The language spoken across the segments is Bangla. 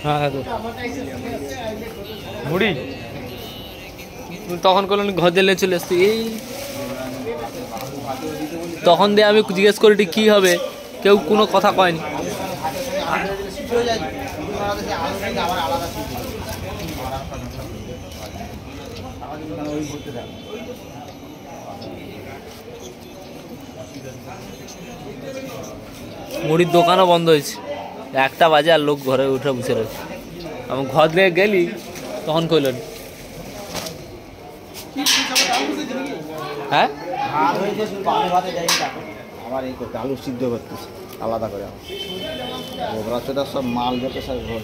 হ্যাঁ মুড়ি তখন করলেন ঘর দিলে চলে আসছি এই তখন দিয়ে আমি জিজ্ঞেস করি কী হবে, কেউ কোনো কথা কয়নি। মুড়ির দোকানও বন্ধ হয়েছে, 1টা বাজে আর লোক ঘরে উঠে বসে রয়েছে। আমি ঘর দিয়ে গেলি তখন কইলেন হ্যাঁ আবার এই করতে আলু সিদ্ধ করতেছে আলাদা করে ওরা চোটা সব মাল যেতে সব ঘর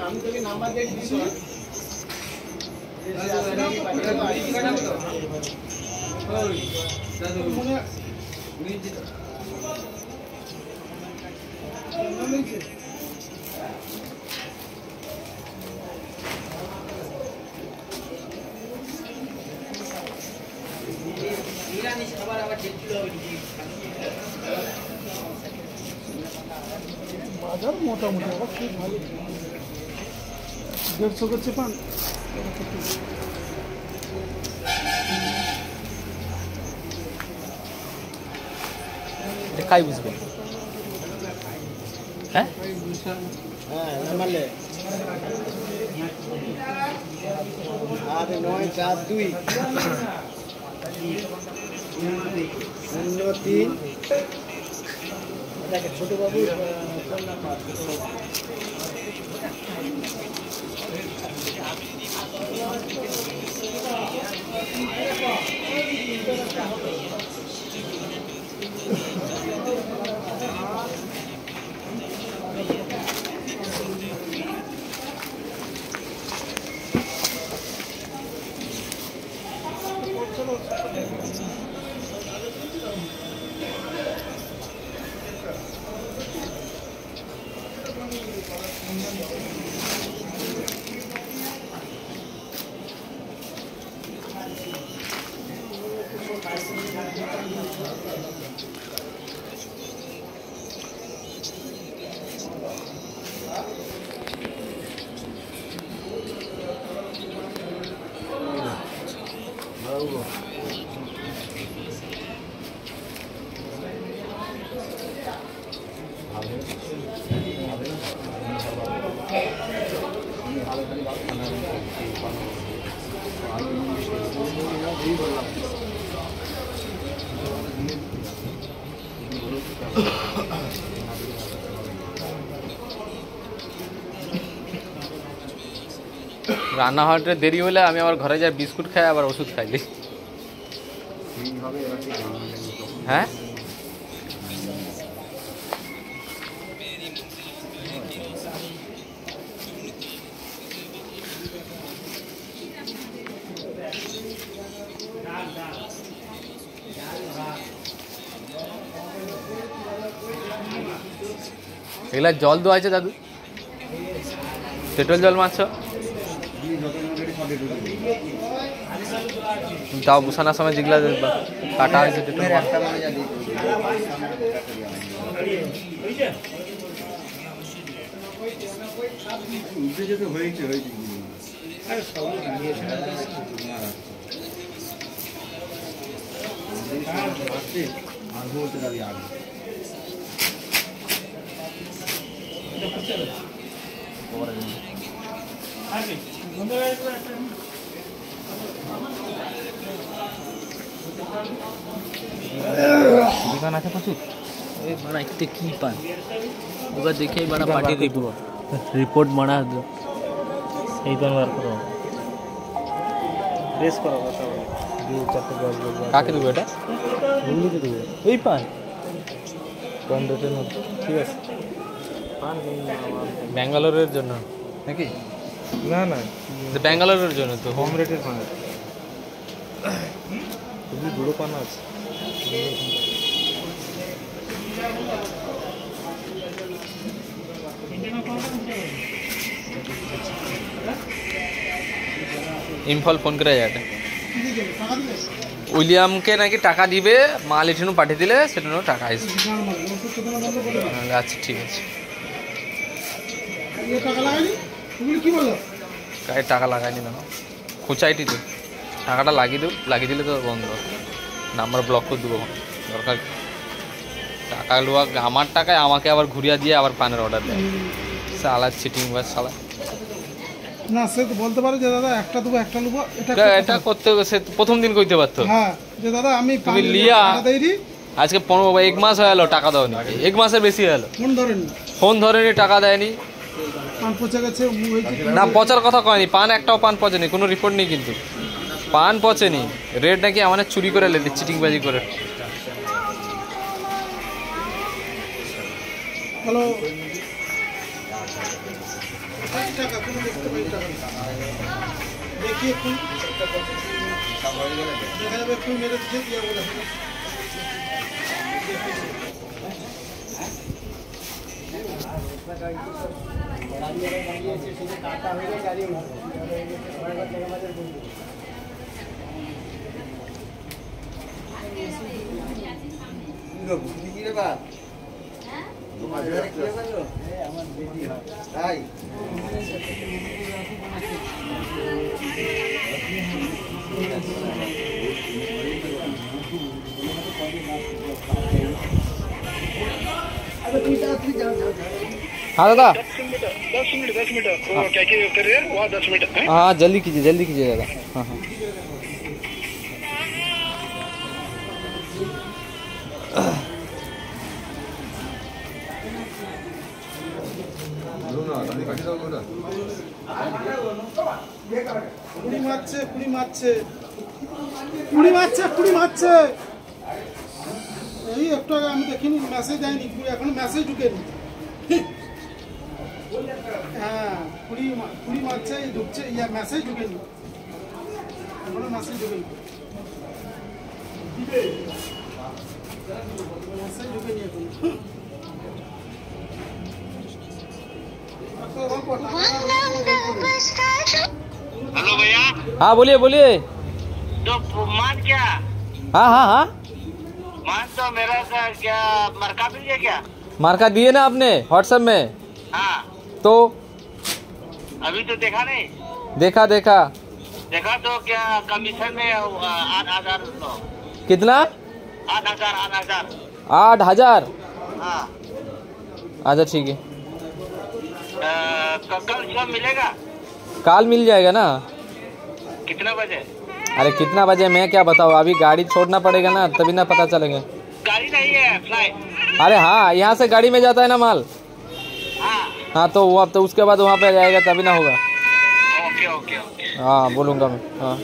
আমি তোকে নাম্বার দিয়ে দিছি বাজার মোটামুটি আবার খুব ভালো 150 করছে পান কাই বুঝবে হ্যাঁ হ্যাঁ নামালে আর 942 03 দেখে ছোট বাবু ফোন নাম্বার রান্না হওয়াটা দেরি হলে আমি আবার ঘরে যাই বিস্কুট খাই আবার ওষুধ খাইলি হ্যাঁ এগুলা জল দেওয়া আছে দাদু পেট্রোল জল মারছ তাও বসানোর সময় যেগুলা কাটা হয়েছে দোকান আছে প্রচুর এই বানা একটু কি পান ওবার দেখে বানা পার্টি রিপোর্ট বানা এই পান বার করো রেস করো কাকে দেবো এটা বন্ধুকে দেবো এই পান কম রেটের মধ্যে ঠিক আছে পান ব্যাঙ্গালোরের জন্য নাকি না না ব্যাঙ্গালোরের জন্য তো কম রেটের পান খুবই বড় পান আছে ইম্ফল ফোন করে যাটা উইলিয়ামকে নাকি টাকা দিবে, মাল এখানে পাঠিয়ে দিলে সেটাও টাকা আসবে। আচ্ছা ঠিক আছে, গায়ে টাকা লাগাইনি না, খুচাইটি তো টাকাটা লাগিয়ে দিলে তো বন্ধ, নাম্বার ব্লক করে দেবো দরকার। টাকা লোয়া আমার টাকায় আমাকে আবার ঘুরিয়ে দিয়ে আবার পানের অর্ডার দেয়, সালা চিটিং বাস সালা। না সে তো বলতে পারে যে দাদা একটা দেবো একটা নেবো, এটা করতে সে প্রথম দিন কইতে পারতো। হ্যাঁ যে দাদা আমি তুমি লিয়া দেইনি, আজকে 1 মাস হয়ে গেলো টাকা দাওনি, 1 মাসের বেশি হয়ে গেলো, ফোন ধরেনি টাকা দেয়নি। পান পচে গেছে না পচার কথা কয়নি, পান একটাও পান পচেনি, কোনো রিপোর্ট নেই কিন্তু পান পচেনি। রেট নাকি আমাদের চুরি করে লেদি, চিটিংবাজি করে। হ্যালো देखिए मेरे दिया बोला हाँ दादा 10 मिनट वो क्या कर रहे हैं वहाँ 10 मिनट है? हाँ जल्दी कीजिए दादा। हाँ हाँ কুড়ি মারছে এই একটু আগে আমি দেখিনি, মেসেজ যায়নি, এখন মেসেজ ঢুকেনি। হ্যাঁ কুড়ি মারছে, ঢুকছে, মেসেজ ঢুকেনি, এখনো মেসেজ ঢুকেনি, মেসেজ ঢুকেনি এখন। हेलो भैया, हाँ बोलिए। तो मान क्या हाँ मान तो मेरा का क्या मरका मिल गया क्या? मार्का दिए ना आपने व्हाट्सएप में, हाँ तो अभी तो देखा नहीं। देखा देखा तो क्या कमीशन में 8,000 कितना 8,000 8,000। हाँ अच्छा ठीक है, कल शाम मिलेगा? काल मिल जाएगा ना। कितना बजे? अरे कितना बजे मैं क्या बताऊँ, अभी गाड़ी छोड़ना पड़ेगा ना, तभी ना पता चलेगा। गाड़ी नहीं है, फ्लाइट। अरे हाँ यहाँ से गाड़ी में जाता है ना माल। हाँ तो वो अब तो उसके बाद वहाँ पे जाएगा तभी ना होगा। ओके। हाँ बोलूँगा मैं। हाँ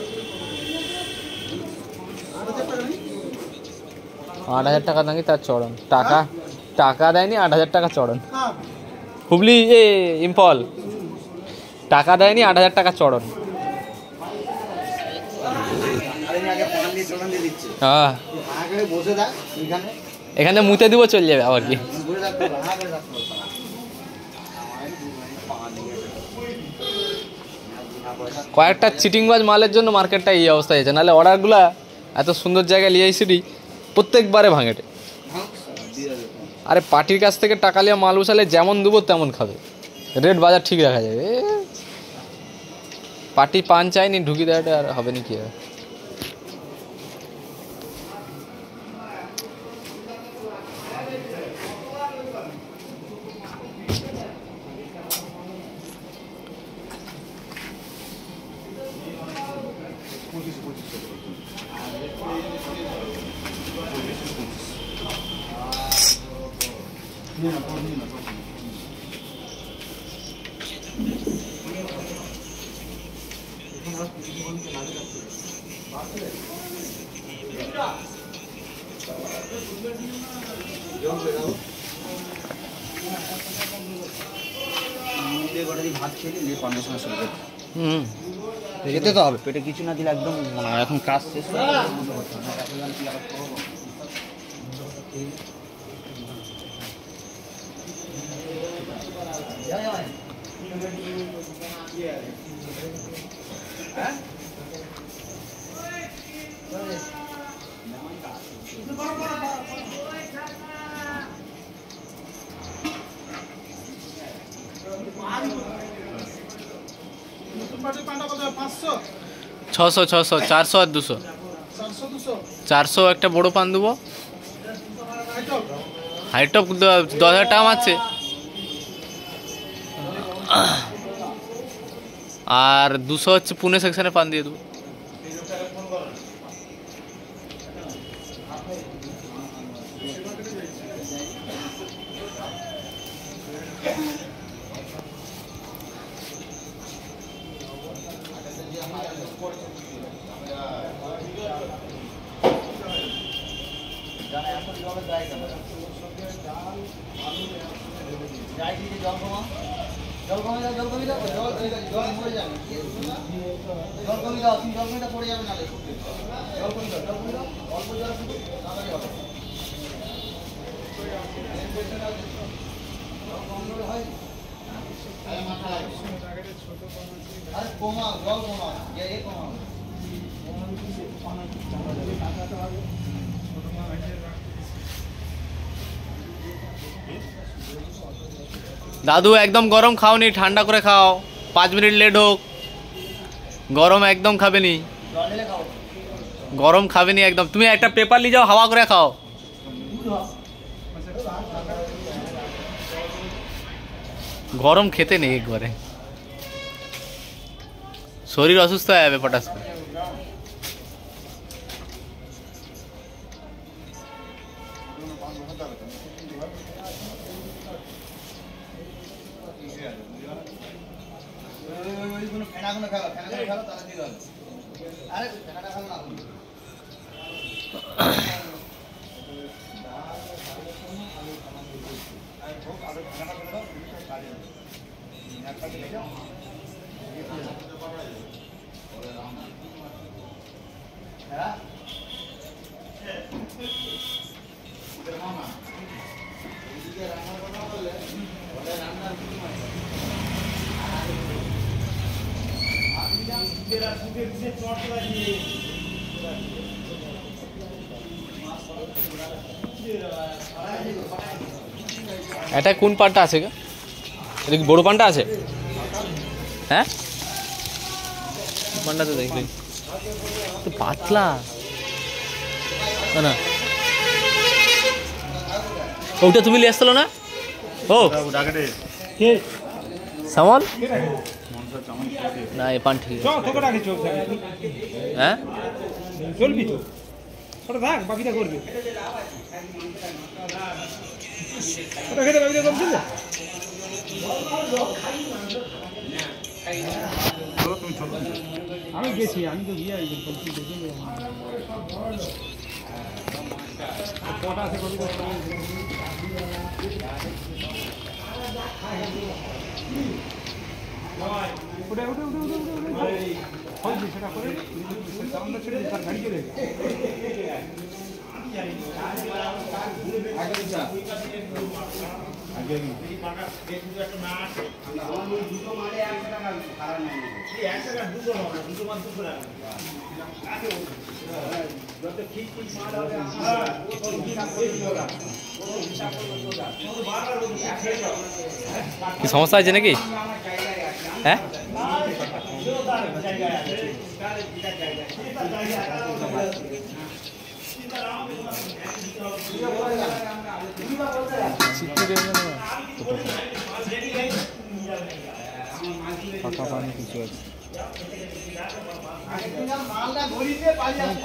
8,000 টাকা দেয়নি তার চড়ন, টাকা দেয়নি 8,000 টাকা চড়ন। হুবলি ইম্ফল টাকা দেয়নি 8,000 টাকা চড়ন। হ্যাঁ এখানে মুতে দিব চলে যাবে আবার কি। কয়েকটা চিটিংবাজ মালের জন্য মার্কেটটা এই অবস্থা হয়েছে, নাহলে অর্ডারগুলা এত সুন্দর জায়গায় নিয়ে এসেছি প্রত্যেকবারে ভাঙেটে। আরে পার্টির কাছ থেকে টাকা লিয়া মাল উঠালে যেমন দেবো তেমন খাবে, রেট বাজার ঠিক রাখা যাবে। পার্টি পান চাইনি ঢুকি দেওয়াটা আর হবে না কি আর। ভাত খেয়ে নিয়ে কন্ডিশনার শুরু করতে খেতে তো হবে, পেটে কিছু না দিলে একদম এখন কাজ শেষ নতুন পাটির পানটা কত 500 600 600 400 আর 200 400 200 400 একটা বড় পান দেবো। আইটম হাইটপ 10,000 টাকা মারছে। আর 200 হচ্ছে পুনে সেকশনে পান দিয়ে দেবো। দাদু একদম গরম খাওনি, ঠান্ডা করে খাও। 5 মিনিট লেট হোক, গরম একদম খাবে নি, গরম খাবে নি একদম। তুমি একটা পেপার নিয়ে যাও, হাওয়া করে খাও। গরম খেতে নেই একবারে, শরীর অসুস্থ হয়ে যাবে পটাশ করে। এটা কোন পানটা আছে গো? এটা কি বড় পানটা আছে? হ্যাঁ, পানটা তো দেখলি তো পাতলা না। ওটা তুমি নিয়ে আসছিল না? ও সামল না, এ পান ঠিক হ্যাঁ চলবি তো ওটা থাক, বাকিটা করবি। ওটা খেতে বাকিটা কম ছিল। আমি গেছি, আমি তো গিয়ে কটা আছে কবি উঠে উঠে উঠে উঠে উঠে সেটা করে ছেড়ে তার গাড়ি চলে কি সমস্যা আছে নাকি? হ্যাঁ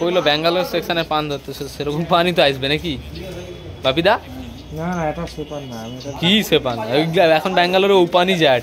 কইলো ব্যাঙ্গালোর সেকশনে পান ধরতে, সেরকম পানি তো আসবে নাকি বাপিদা? না না, এটা সেপার না। কি সে পান এখন ব্যাঙ্গালোরে ও পানি যায়।